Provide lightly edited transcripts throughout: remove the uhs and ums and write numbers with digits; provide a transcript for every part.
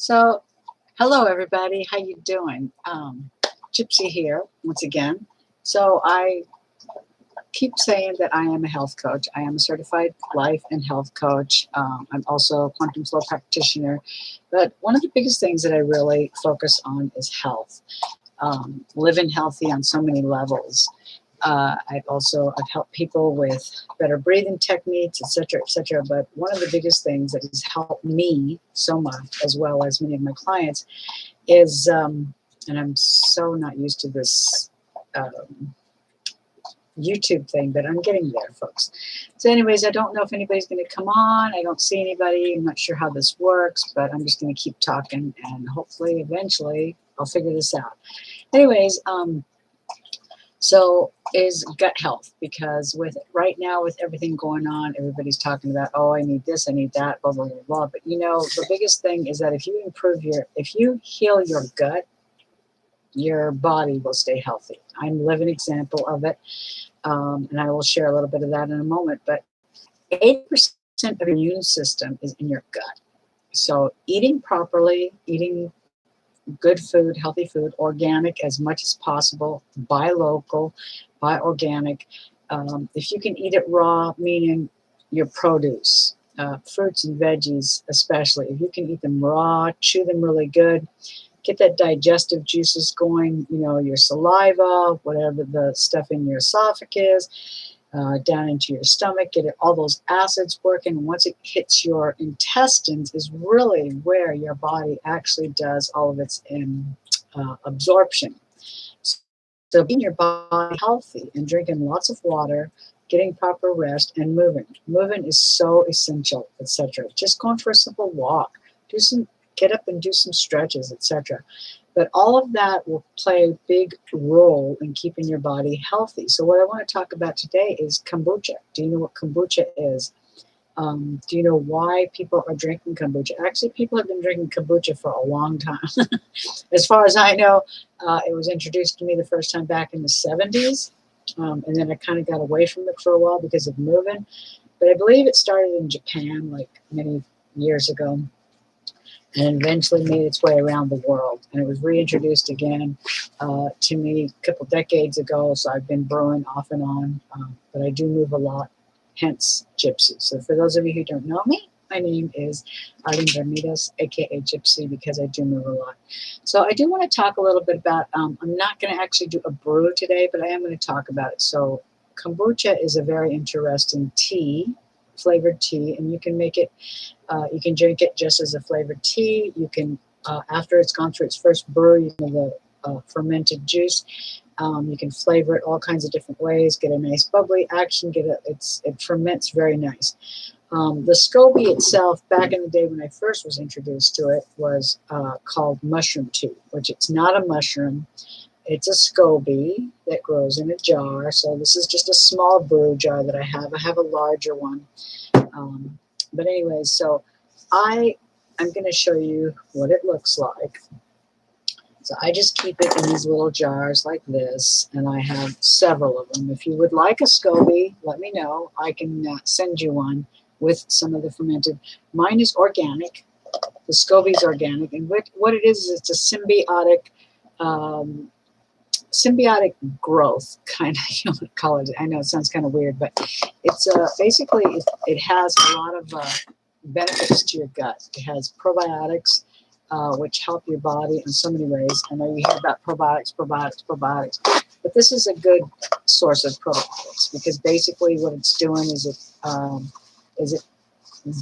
So, hello everybody. How you doing? Gypsy here once again. So I keep saying that I am a health coach. I am a certified life and health coach. I'm also a quantum flow practitioner. But one of the biggest things that I really focus on is health. Living healthy on so many levels. I've helped people with better breathing techniques, etc., etc. But one of the biggest things that has helped me so much, as well as many of my clients, is, and I'm so not used to this YouTube thing, but I'm getting there, folks. So anyways, I don't know if anybody's going to come on. I don't see anybody. I'm not sure how this works, but I'm just going to keep talking, and hopefully, eventually, I'll figure this out. Anyways, so is gut health, because with right now, with everything going on, everybody's talking about, oh, I need this, I need that, blah, blah, blah, blah. But you know, the biggest thing is that if you heal your gut, your body will stay healthy. I'm a living example of it. And I will share a little bit of that in a moment. But 80% of your immune system is in your gut. So eating properly, eating good food, healthy food, organic as much as possible, buy local, buy organic. If you can eat it raw, meaning your produce, fruits and veggies especially, if you can eat them raw, chew them really good, get that digestive juices going, you know, your saliva, whatever the stuff in your esophagus, down into your stomach, get all those acids working. Once it hits your intestines is really where your body actually does all of its absorption. So being your body healthy and drinking lots of water, getting proper rest, and moving. Moving is so essential, etc. Just going for a simple walk, get up and do some stretches, etc. But all of that will play a big role in keeping your body healthy. So what I want to talk about today is kombucha. Do you know what kombucha is? Do you know why people are drinking kombucha? Actually, people have been drinking kombucha for a long time. As far as I know, it was introduced to me the first time back in the 70s. And then I kind of got away from it for a while because of moving. But I believe it started in Japan like many years ago, and eventually made its way around the world. And it was reintroduced again to me a couple decades ago, so I've been brewing off and on, but I do move a lot, hence Gypsy. So for those of you who don't know me, my name is Arlene Bermudez, aka Gypsy, because I do move a lot. So I do want to talk a little bit about, I'm not going to actually do a brew today, but I am going to talk about it. So kombucha is a very interesting tea, flavored tea, and you can make it, you can drink it just as a flavored tea. You can, after it's gone through its first brew, you can have the fermented juice. You can flavor it all kinds of different ways, get a nice bubbly action, it ferments very nice. The SCOBY itself, back in the day when I first was introduced to it, was called mushroom tea, which it's not a mushroom. It's a SCOBY that grows in a jar. So this is just a small brew jar that I have. I have a larger one. But anyways, so I'm going to show you what it looks like. So I just keep it in these little jars like this, and I have several of them. If you would like a SCOBY, let me know. I can send you one with some of the fermented. Mine is organic. The SCOBY is organic, and what it is it's a symbiotic growth kind of, you know, call it. I know it sounds kind of weird, but it's basically it has a lot of benefits to your gut. It has probiotics, which help your body in so many ways. I know you hear about probiotics, but this is a good source of probiotics, because basically what it's doing is it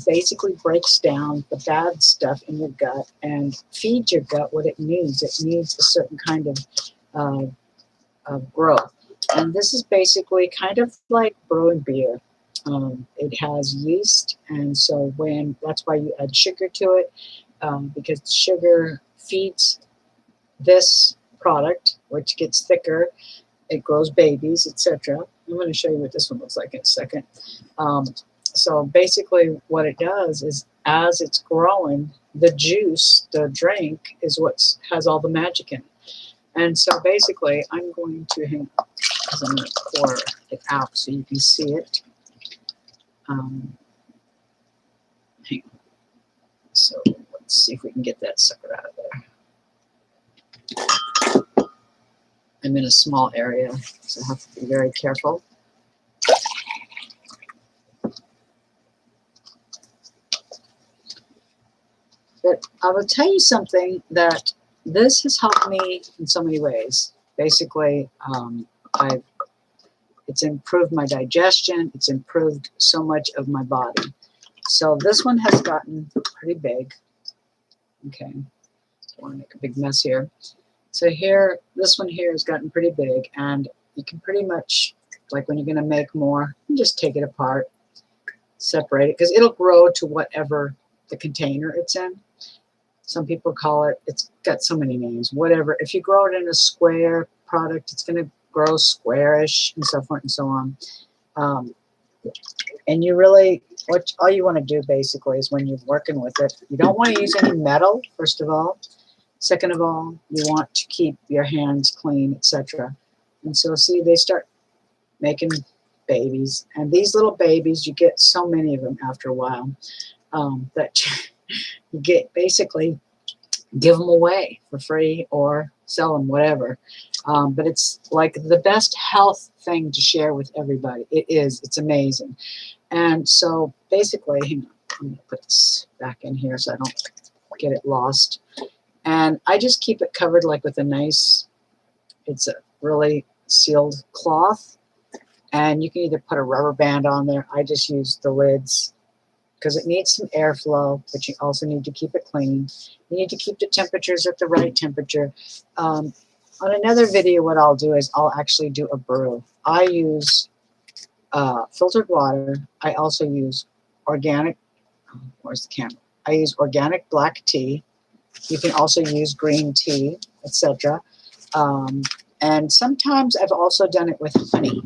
basically breaks down the bad stuff in your gut and feeds your gut what it needs. It needs a certain kind of growth. And this is basically kind of like brewing beer. It has yeast, and so that's why you add sugar to it, because sugar feeds this product, which gets thicker. It grows babies, etc. I'm going to show you what this one looks like in a second. So basically what it does is, as it's growing, the juice, the drink, is what has all the magic in it. And so basically I'm going to, because I'm going to pour it out so you can see it. Hang on. So what Let's see if we can get that sucker out of there. I'm in a small area, so I have to be very careful. But I will tell you something that this has helped me in so many ways. Basically, it's improved my digestion. It's improved so much of my body. So this one has gotten pretty big. Okay, don't want to make a big mess here. So here, this one here has gotten pretty big, and you can pretty much, like when you're going to make more, you just take it apart, separate it, because it'll grow to whatever the container it's in. Some people call it, it's got so many names, whatever. If you grow it in a square product, it's going to grow squarish and so forth and so on. And you really, all you want to do basically is when you're working with it, you don't want to use any metal, first of all. Second of all, you want to keep your hands clean, etc. And so see, they start making babies. And these little babies, you get so many of them after a while that you get basically give them away for free or sell them, whatever. But it's like the best health thing to share with everybody. It is. It's amazing. And so basically, hang on, I'm going to put this back in here so I don't get it lost. And I just keep it covered like with a nice, it's a really sealed cloth. And you can either put a rubber band on there. I just use the lids because it needs some airflow, but you also need to keep it clean. You need to keep the temperatures at the right temperature. On another video, what I'll do is I'll actually do a brew. I use filtered water. I also use organic, where's the camera? I use organic black tea. You can also use green tea, etc. And sometimes I've also done it with honey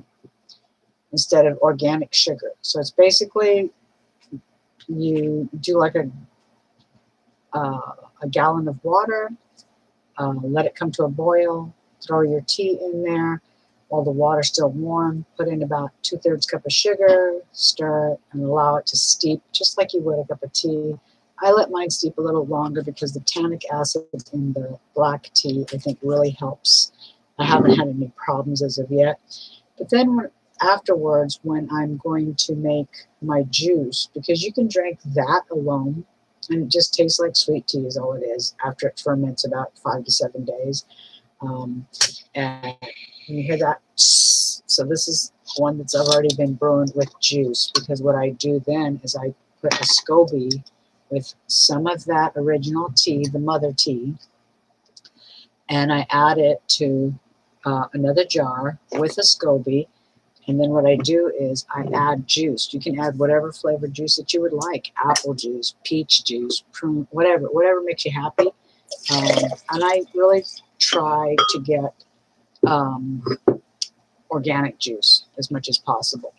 instead of organic sugar. So it's basically you do like a gallon of water, let it come to a boil, throw your tea in there while the water's still warm, put in about 2/3 cup of sugar, stir it, and allow it to steep just like you would a cup of tea. I let mine steep a little longer because the tannic acid in the black tea, I think, really helps. I haven't had any problems as of yet. But then afterwards, when I'm going to make my juice, because you can drink that alone, and it just tastes like sweet tea is all it is after it ferments about 5 to 7 days. And you hear that, so this is one that's already been brewed with juice, because what I do then is I put a SCOBY with some of that original tea, the mother tea, and I add it to another jar with a SCOBY. And then what I do is I add juice. You can add whatever flavored juice that you would like, apple juice, peach juice, prune, whatever makes you happy. And I really try to get organic juice as much as possible.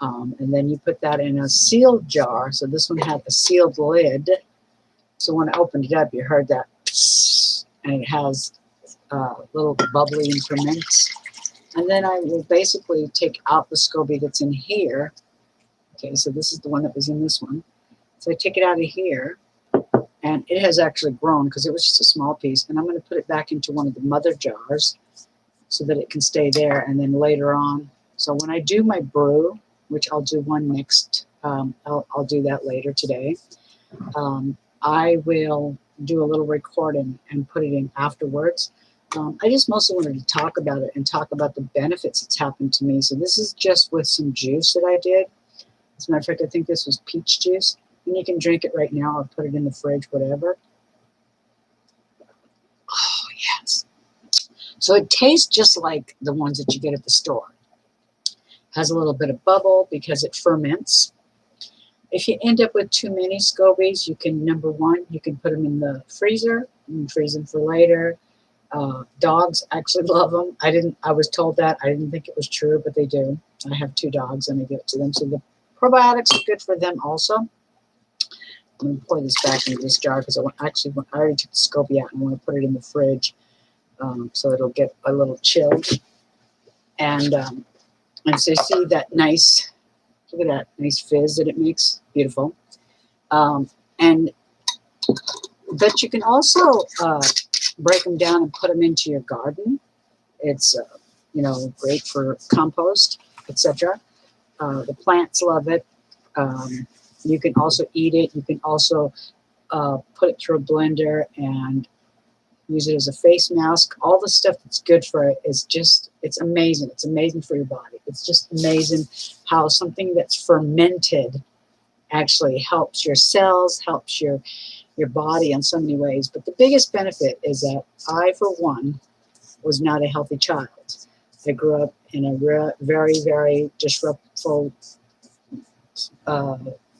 And then you put that in a sealed jar. So this one had a sealed lid. So when I opened it up, you heard that, and it has little bubbly and ferments. And then I will basically take out the SCOBY that's in here. Okay, so this is the one that was in this one. So I take it out of here, and it has actually grown because it was just a small piece. And I'm going to put it back into one of the mother jars so that it can stay there. And then later on, so when I do my brew, which I'll do one next, I'll do that later today, I will do a little recording and put it in afterwards. I just mostly wanted to talk about it and talk about the benefits it's happened to me. So this is just with some juice that I did. As a matter of fact, I think this was peach juice. And you can drink it right now or put it in the fridge, whatever. Oh, yes. So it tastes just like the ones that you get at the store. Has a little bit of bubble because it ferments. If you end up with too many SCOBYs, you can, number one, you can put them in the freezer and freeze them for later. Dogs actually love them. I was told that. I didn't think it was true, but they do. I have 2 dogs and I give it to them. So the probiotics are good for them also. I'm going to pour this back into this jar because I already took the SCOBY out and I want to put it in the fridge so it'll get a little chilled. And so you see that nice, look at that nice fizz that it makes. Beautiful. And But you can also break them down and put them into your garden. It's great for compost, etc. The plants love it. Um, you can also eat it. You can also put it through a blender and use it as a face mask. All the stuff that's good for it is just, it's amazing. It's amazing for your body. It's just amazing how something that's fermented actually helps your cells, helps your body in so many ways. But the biggest benefit is that I, for one, was not a healthy child. I grew up in a very, very disruptful uh,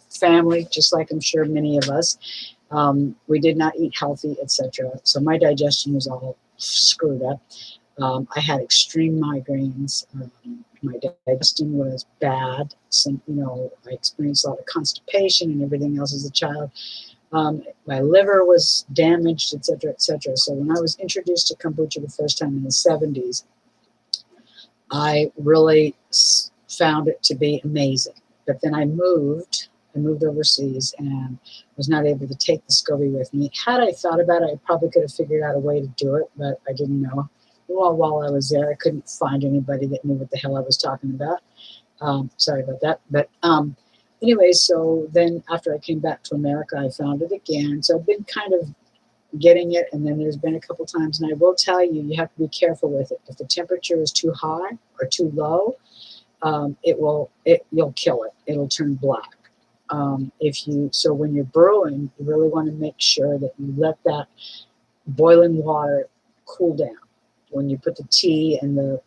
family, just like I'm sure many of us. We did not eat healthy, etc. So my digestion was all screwed up. I had extreme migraines. My digestion was bad. I experienced a lot of constipation and everything else as a child. My liver was damaged, etc., etc. So when I was introduced to kombucha the first time in the 70s, I really found it to be amazing. But then I moved overseas and was not able to take the SCOBY with me. Had I thought about it, I probably could have figured out a way to do it, but I didn't know. Well, while I was there, I couldn't find anybody that knew what the hell I was talking about. Sorry about that. But anyway, so then after I came back to America, I found it again. So I've been kind of getting it, and then there's been a couple times, and I will tell you, you have to be careful with it. If the temperature is too high or too low, you'll kill it. It'll turn black. So when you're brewing, you really want to make sure that you let that boiling water cool down. When you put the tea and the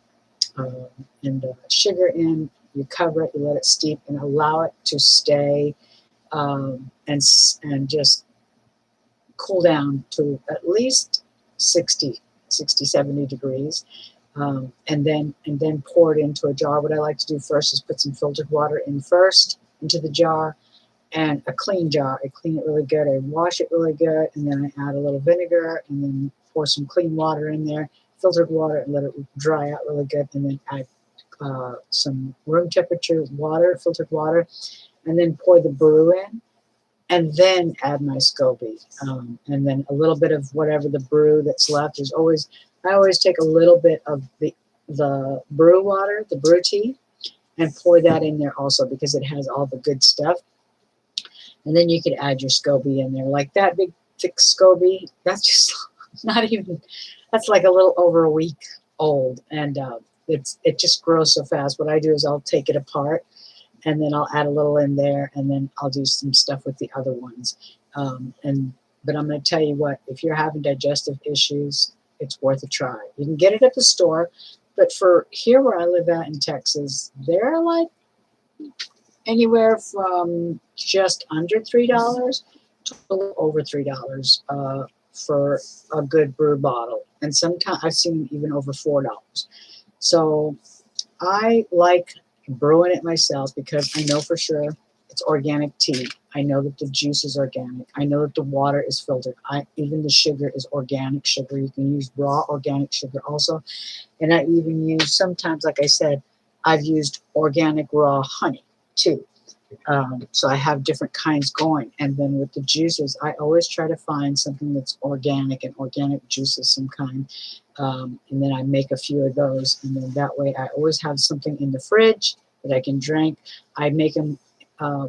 sugar in, you cover it, you let it steep, and allow it to stay and just cool down to at least 60, 70 degrees. And then pour it into a jar. What I like to do first is put some filtered water in first into the jar, and a clean jar. I clean it really good. I wash it really good, and then I add a little vinegar, and then pour some clean water in there, filtered water, and let it dry out really good, and then add some room temperature water, filtered water, and then pour the brew in, and then add my SCOBY, and then a little bit of whatever the brew that's left. I always take a little bit of the brew water, the brew tea, and pour that in there also, because it has all the good stuff. And then you could add your SCOBY in there. Like that big thick SCOBY, that's just not even, that's like a little over a week old, and it just grows so fast. What I do is I'll take it apart, and then I'll add a little in there, and then I'll do some stuff with the other ones. But I'm going to tell you what, if you're having digestive issues, it's worth a try. You can get it at the store, but for here where I live at in Texas, they're like anywhere from just under $3 to a little over $3 for a good brew bottle. And sometimes I've seen even over $4. So I like brewing it myself because I know for sure it's organic tea. I know that the juice is organic. I know that the water is filtered. Even the sugar is organic sugar. You can use raw organic sugar also. And I even use, sometimes, like I said, I've used organic raw honey too. So I have different kinds going. And then with the juices, I always try to find something that's organic and organic juices, some kind. And then I make a few of those. And then that way I always have something in the fridge that I can drink. I make them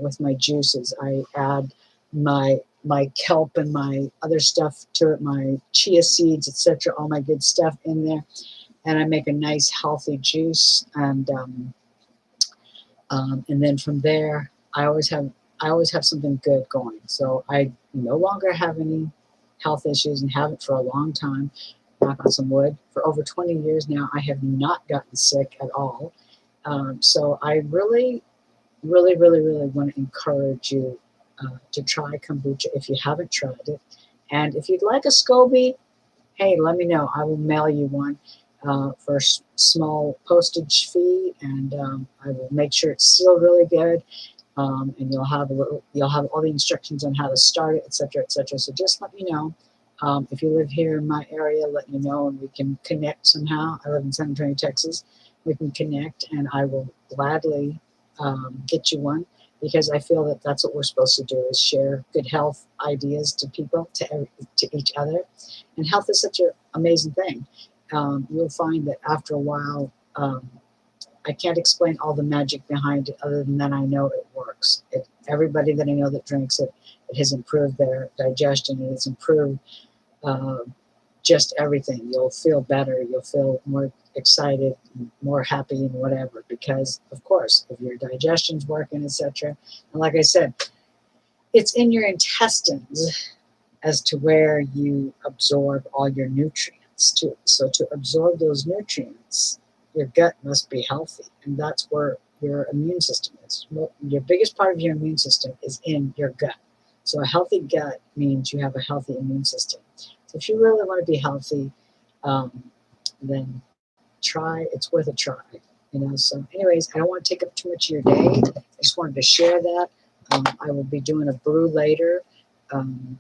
with my juices. I add my kelp and my other stuff to it, my chia seeds, etc., all my good stuff in there. And I make a nice healthy juice. And then from there, I always have something good going. So I no longer have any health issues and haven't for a long time. Knock on some wood. For over 20 years now, I have not gotten sick at all. So I really, really, really, really want to encourage you to try kombucha if you haven't tried it. And if you'd like a SCOBY, hey, let me know. I will mail you one for a small postage fee, and I will make sure it's still really good. And you'll have all the instructions on how to start it, etc., etc. So just let me know. If you live here in my area, let me know, and we can connect somehow. I live in San Antonio, Texas. We can connect, and I will gladly get you one. because I feel that that's what we're supposed to do, is share good health ideas to people, to each other. And health is such an amazing thing. You'll find that after a while, I can't explain all the magic behind it other than that I know it works. Everybody that I know that drinks it, it has improved their digestion. It has improved uh, just everything. You'll feel better. You'll feel more excited, more happy, and whatever. Because of course, if your digestion's working, etc. And like I said, it's in your intestines as to where you absorb all your nutrients too. So to absorb those nutrients, your gut must be healthy, and that's where your immune system is. Your biggest part of your immune system is in your gut. So a healthy gut means you have a healthy immune system. So if you really want to be healthy, then try. It's worth a try. So, anyways, I don't want to take up too much of your day. I just wanted to share that. I will be doing a brew later, and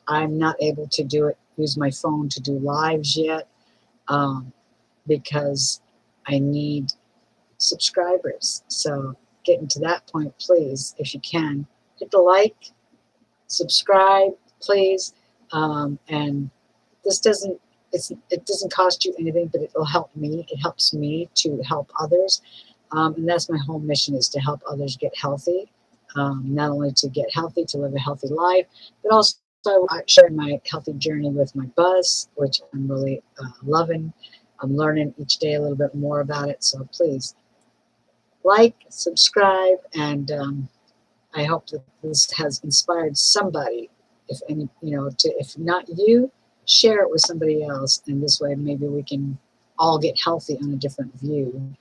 I'm not able to use my phone to do lives yet, because I need subscribers. So, getting to that point, please, if you can, hit the like, subscribe, please, and this it doesn't cost you anything, but it'll help me. It helps me to help others, and that's my whole mission, is to help others get healthy, not only to get healthy, to live a healthy life, but also sharing my healthy journey with my buzz, which I'm really loving. I'm learning each day a little bit more about it. So please like, subscribe, and I hope that this has inspired somebody. If any, if not you, share it with somebody else, and this way maybe we can all get healthy on a different view,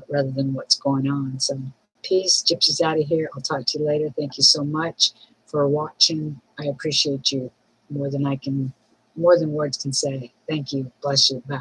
rather than what's going on. So peace, Gypsy's out of here. I'll talk to you later. Thank you so much for watching. I appreciate you more than words can say. Thank you. Bless you. Bye.